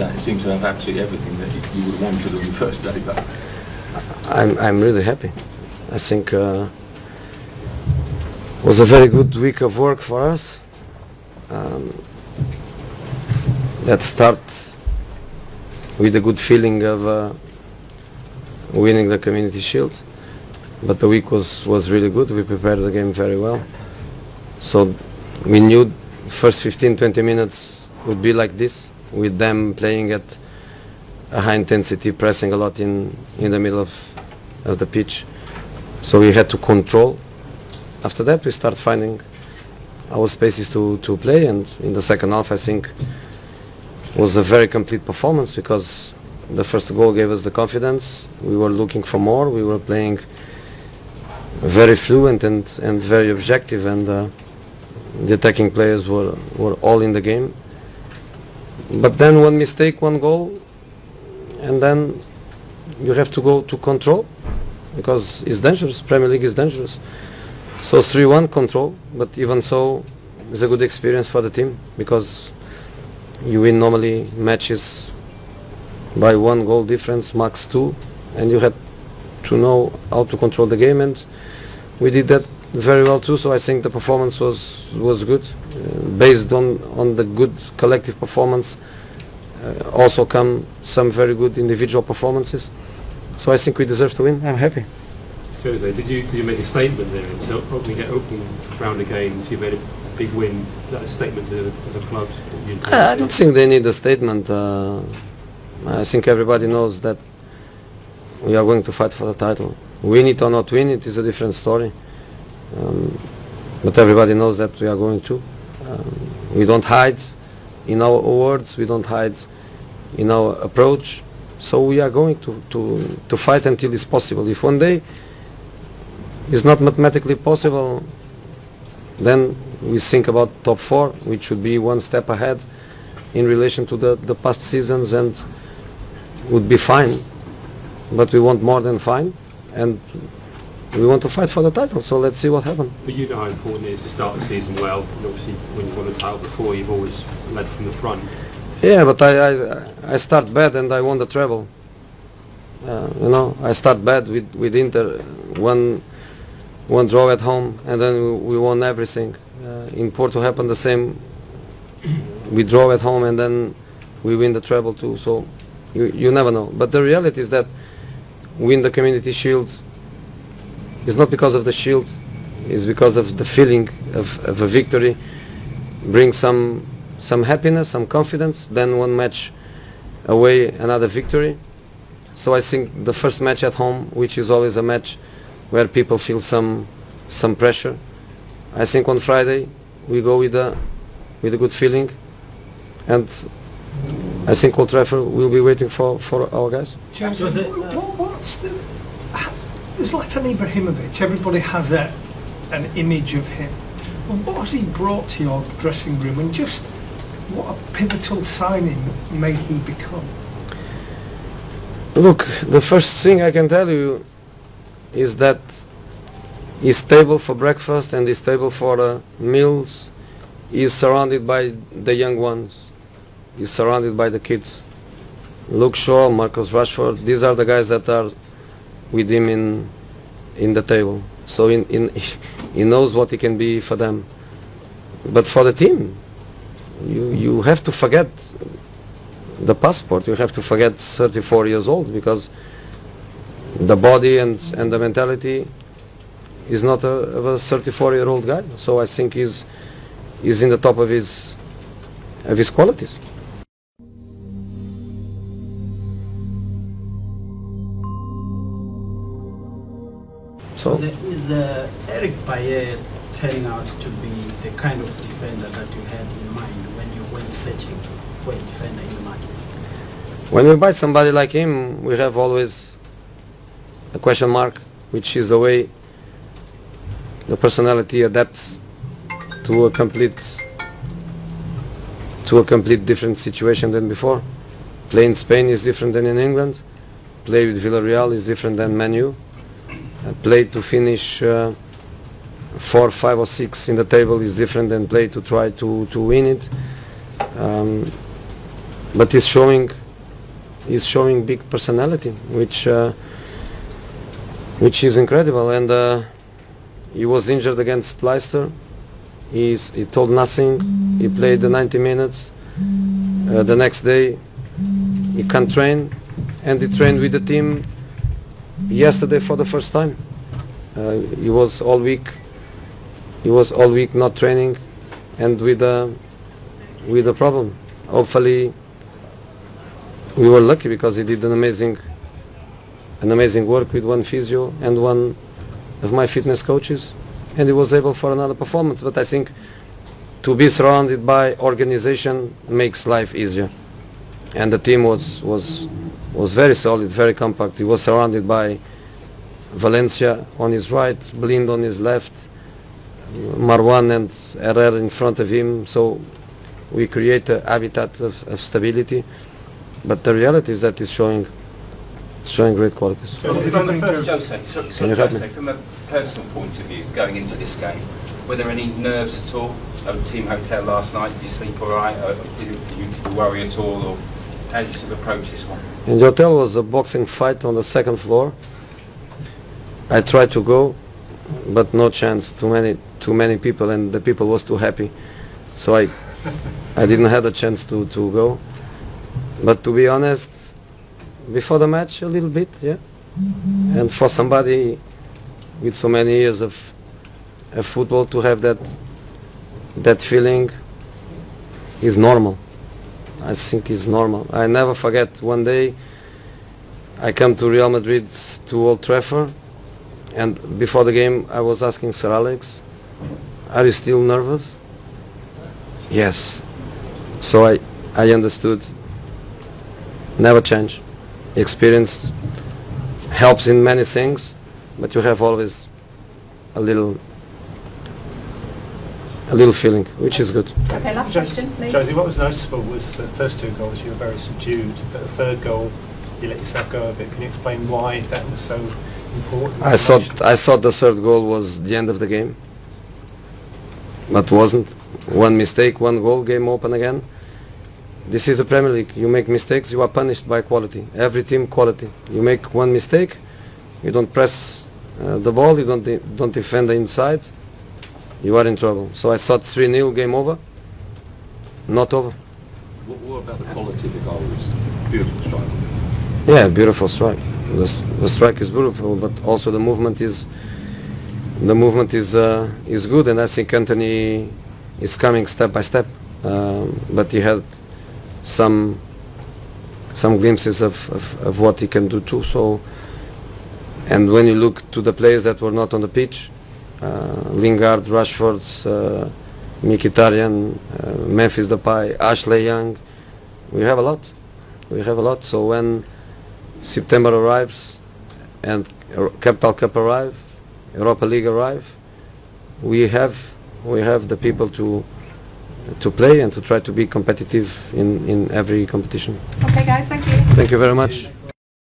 that? It seems to have absolutely everything that you would want to do on your first day back. I'm really happy. I think it was a very good week of work for us. Let's start with a good feeling of winning the Community Shield. But the week was really good. We prepared the game very well. So we knew first 15-20 minutes would be like this, with them playing at a high intensity, pressing a lot in the middle of the pitch. So we had to control. After that we start finding our spaces to play, and in the second half I think was a very complete performance, because the first goal gave us the confidence. We were looking for more. We were playing very fluent and very objective, and the attacking players were all in the game. But then one mistake, one goal, and then you have to go to control, because it's dangerous. Premier League is dangerous. So 3-1 control, but even so it's a good experience for the team, because you win normally matches by 1 goal difference, max 2, and you had to know how to control the game, and we did that very well too. So I think the performance was good. Based on the good collective performance, also come some very good individual performances. So I think we deserve to win. I'm happy. Jose, did you make a statement there? So opening round of games, you made a big win. Is that a statement to the club? I don't think they need a statement. I think everybody knows that we are going to fight for the title. Win it or not win it is a different story. But everybody knows that we are going to. We don't hide in our words. We don't hide in our approach. So we are going to fight until it's possible. If one day it's not mathematically possible, then we think about top 4, which should be one step ahead in relation to the past seasons, and would be fine. But we want more than fine, and we want to fight for the title. So let's see what happens. But you know how important it is to start the season well. And obviously, when you won the title before, you've always led from the front. Yeah, but I start bad and I won the treble. You know, I start bad with Inter, one draw at home, and then we won everything. In Porto happened the same. We draw at home and then we win the treble too. So you never know. But the reality is that win the Community Shield is not because of the shield. It's because of the feeling of a victory. Brings some happiness, some confidence. Then one match away, another victory. So I think the first match at home, which is always a match where people feel some pressure, I think on Friday we go with a good feeling, and I think Old Trafford will be waiting for our guys. James, there's Zlatan Ibrahimovic. Everybody has an image of him. Well, what has he brought to your dressing room, and just what a pivotal signing may he become? Look, the first thing I can tell you is that he's stable for breakfast and he's stable for meals. He's surrounded by the young ones. He's surrounded by the kids. Luke Shaw, Marcus Rashford, these are the guys that are with him in the table. So he knows what he can be for them. But for the team, you have to forget the passport. You have to forget 34 years old, because the body and the mentality is not of a 34-year-old guy. So I think he's in the top of his qualities. So is Eric Bailly turning out to be the kind of defender that you had in mind when you went searching for a defender in the market? When we buy somebody like him, we have always a question mark, which is the way the personality adapts to a complete different situation than before. Play in Spain is different than in England. Play with Villarreal is different than Man U. Play to finish 4, 5 or 6 in the table is different than play to try to win it. but he's showing big personality, which is incredible. And he was injured against Leicester. He told nothing. He played the 90 minutes. The next day he can't train, and he trained with the team yesterday for the first time. He was all week not training, and with a problem. Hopefully, we were lucky because he did an amazing work with one physio and one of my fitness coaches, and he was able for another performance. But I think to be surrounded by organization makes life easier, and the team was very solid, very compact. He was surrounded by Valencia on his right, Blind on his left, Marwan and Herrera in front of him, so we create a habitat of stability. But the reality is that he's showing great qualities. From a personal point of view, going into this game, were there any nerves at all at the team hotel last night? Did you sleep all right? Did you worry at all, or how did you sort of approach this one? In the hotel was a boxing fight on the second floor. I tried to go, but no chance. Too many people, and the people was too happy, so I didn't have a chance to go. But to be honest, before the match a little bit, yeah. And for somebody with so many years of football to have that feeling is normal. I think it's normal. I never forget one day I come to Real Madrid to Old Trafford, and before the game I was asking Sir Alex, are you still nervous? Yes. So I understood. Never change. Experience helps in many things, but you have always a little feeling, which is good. Okay, last question, please. Josie, what was noticeable was the first two goals you were very subdued, but the third goal you let yourself go a bit. Can you explain why that was so important? I thought the third goal was the end of the game, but wasn't. One mistake, one goal, game open again. This is the Premier League. You make mistakes, you are punished by quality. Every team quality. You make one mistake, you don't press the ball, you don't defend the inside, you are in trouble. So I thought 3-0, game over. Not over. What about the quality of the goal? It's beautiful strike. Yeah, beautiful strike. The strike is beautiful, but also the movement is good, and I think Anthony is coming step by step. But he had some glimpses of what he can do too. So, and when you look to the players that were not on the pitch, Lingard, Rashford, Mkhitaryan, Memphis Depay, Ashley Young, we have a lot. So when September arrives and Capital Cup arrive, Europa League arrive, we have the people to play and to try to be competitive in every competition. Okay guys, thank you. Thank you very much.